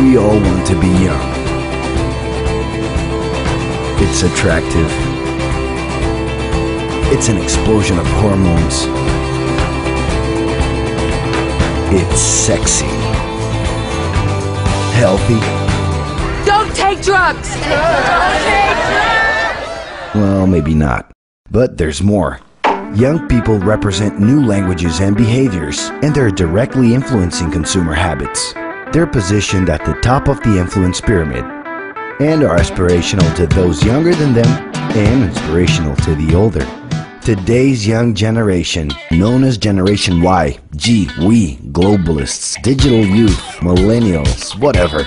We all want to be young. It's attractive. It's an explosion of hormones. It's sexy. Healthy. Don't take drugs! Don't take drugs! Well, maybe not. But there's more. Young people represent new languages and behaviors, and they're directly influencing consumer habits. They're positioned at the top of the influence pyramid, and are aspirational to those younger than them, and inspirational to the older. Today's young generation, known as Generation Y, G, we, globalists, digital youth, millennials, whatever,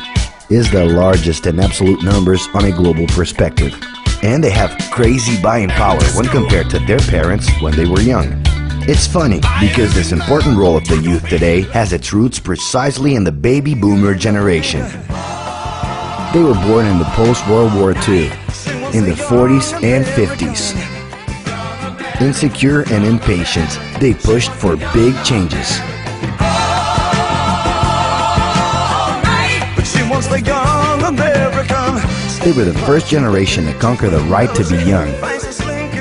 is the largest in absolute numbers on a global perspective. And they have crazy buying power when compared to their parents when they were young. It's funny, because this important role of the youth today has its roots precisely in the baby boomer generation. They were born in the post-World War II, in the 40s and 50s. Insecure and impatient, they pushed for big changes. They were the first generation to conquer the right to be young,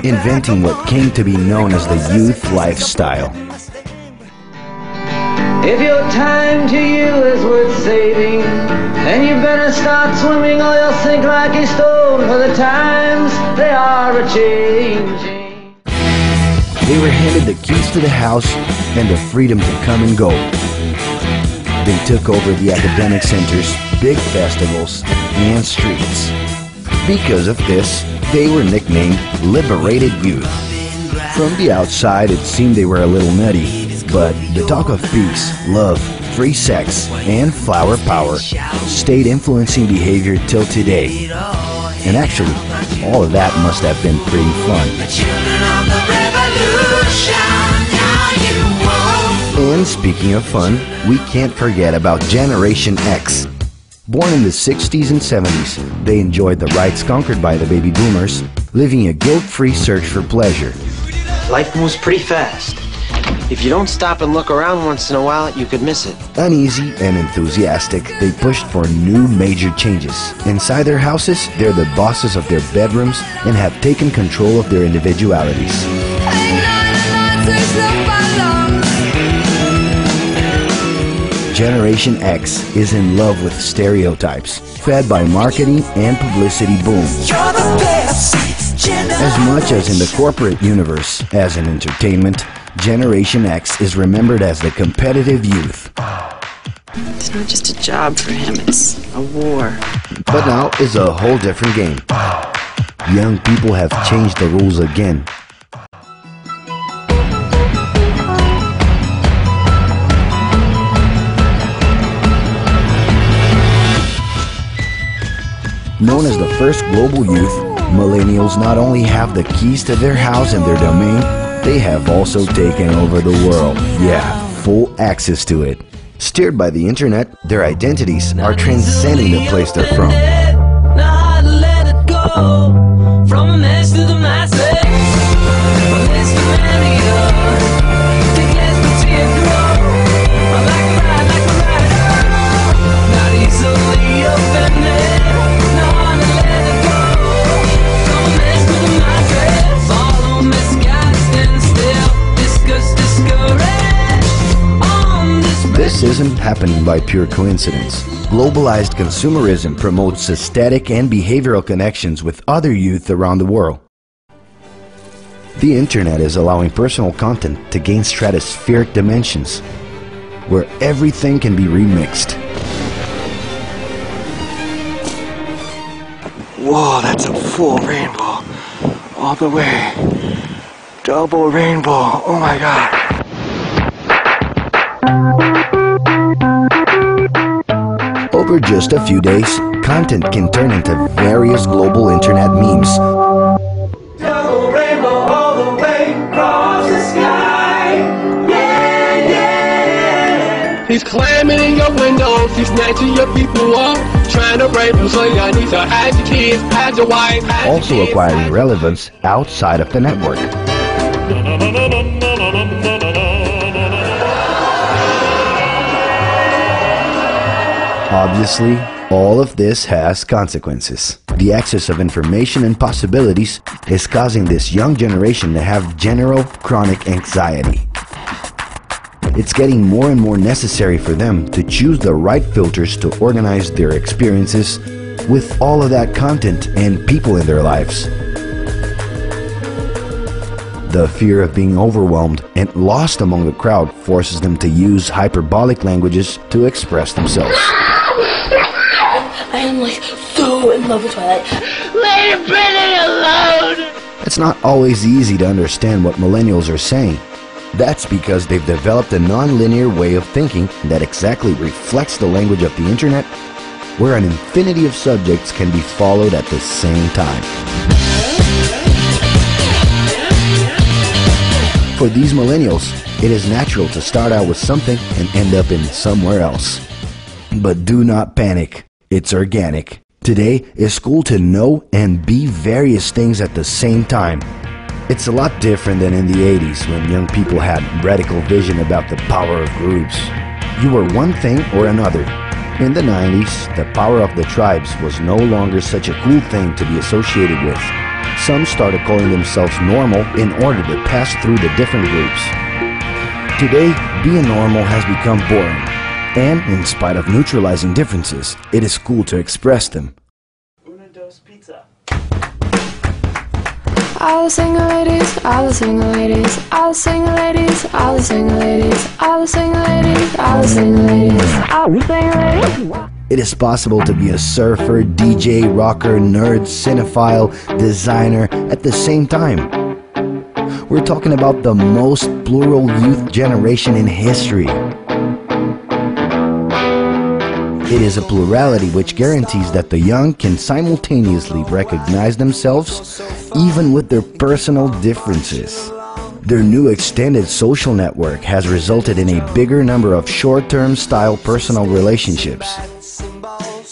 inventing what came to be known as the youth lifestyle. If your time to you is worth saving, then you better start swimming or you'll sink like a stone, for the times they are a-changing. They were handed the keys to the house and the freedom to come and go. They took over the academic centers, big festivals, and streets. Because of this, they were nicknamed Liberated Youth. From the outside, it seemed they were a little nutty, but the talk of peace, love, free sex, and flower power stayed influencing behavior till today. And actually, all of that must have been pretty fun. And speaking of fun, we can't forget about Generation X. Born in the 60s and 70s, they enjoyed the rights conquered by the baby boomers, living a guilt-free search for pleasure. Life moves pretty fast. If you don't stop and look around once in a while, you could miss it. Uneasy and enthusiastic, they pushed for new major changes. Inside their houses, they're the bosses of their bedrooms and have taken control of their individualities. Generation X is in love with stereotypes, fed by marketing and publicity boom. As much as in the corporate universe as in entertainment, Generation X is remembered as the competitive youth. It's not just a job for him, it's a war. But now is a whole different game. Young people have changed the rules again. Known as the first global youth, millennials not only have the keys to their house and their domain, they have also taken over the world. Yeah, full access to it. Steered by the internet, their identities are transcending the place they're from. This isn't happening by pure coincidence. Globalized consumerism promotes aesthetic and behavioral connections with other youth around the world. The internet is allowing personal content to gain stratospheric dimensions, where everything can be remixed. Whoa, that's a full rainbow. All the way. Double rainbow. Oh my God. Over just a few days, content can turn into various global internet memes. Double rainbow all the way across the sky. Yeah, yeah. He's climbing in your windows, he's snatching your people up, trying to rape them, so y'all need to hide your kids, hide your wife, hide your Also kids, acquiring relevance outside of the network. Obviously, all of this has consequences. The excess of information and possibilities is causing this young generation to have general chronic anxiety. It's getting more and more necessary for them to choose the right filters to organize their experiences with all of that content and people in their lives. The fear of being overwhelmed and lost among the crowd forces them to use hyperbolic languages to express themselves. I am like so in love with Twilight. Leave Brittany alone! It's not always easy to understand what millennials are saying. That's because they've developed a non-linear way of thinking that exactly reflects the language of the internet, where an infinity of subjects can be followed at the same time. For these millennials, it is natural to start out with something and end up in somewhere else. But do not panic, it's organic. Today, it's cool to know and be various things at the same time. It's a lot different than in the 80s when young people had radical vision about the power of groups. You were one thing or another. In the 90s, the power of the tribes was no longer such a cool thing to be associated with. Some started calling themselves normal in order to pass through the different groups. Today, being normal has become boring. And in spite of neutralizing differences, it is cool to express them. Una dos pizza. All the single ladies, all the single ladies, all the single ladies, all the single ladies, all the single ladies, all the single ladies, all the single ladies. It is possible to be a surfer, DJ, rocker, nerd, cinephile, designer at the same time. We're talking about the most plural youth generation in history. It is a plurality which guarantees that the young can simultaneously recognize themselves even with their personal differences. Their new extended social network has resulted in a bigger number of short-term style personal relationships.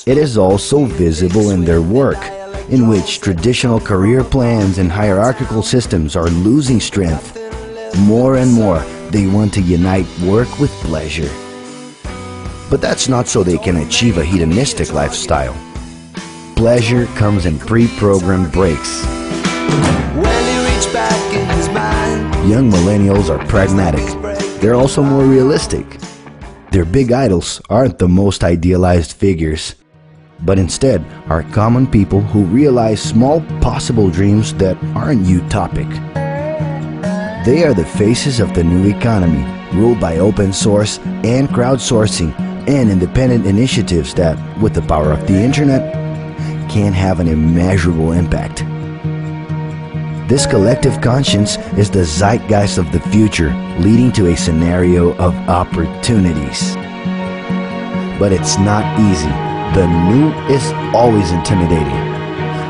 It is also visible in their work, in which traditional career plans and hierarchical systems are losing strength. More and more, they want to unite work with pleasure. But that's not so they can achieve a hedonistic lifestyle. Pleasure comes in pre-programmed breaks. Young millennials are pragmatic. They're also more realistic. Their big idols aren't the most idealized figures, but instead are common people who realize small possible dreams that aren't utopic. They are the faces of the new economy, ruled by open source and crowdsourcing and independent initiatives that, with the power of the internet, can have an immeasurable impact. This collective conscience is the zeitgeist of the future, leading to a scenario of opportunities. But it's not easy. The new is always intimidating.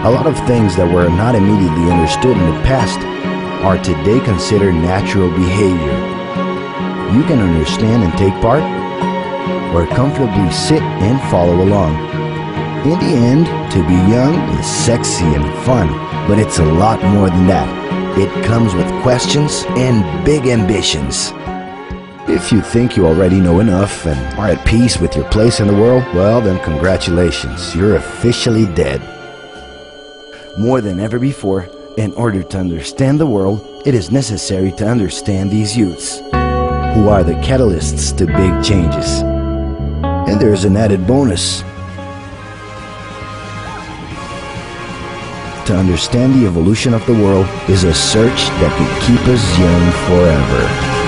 A lot of things that were not immediately understood in the past are today considered natural behavior. You can understand and take part, or comfortably sit and follow along. In the end, to be young is sexy and fun, but it's a lot more than that. It comes with questions and big ambitions. If you think you already know enough and are at peace with your place in the world, well then congratulations, you're officially dead. More than ever before, in order to understand the world, it is necessary to understand these youths, who are the catalysts to big changes. And there's an added bonus. To understand the evolution of the world is a search that could keep us young forever.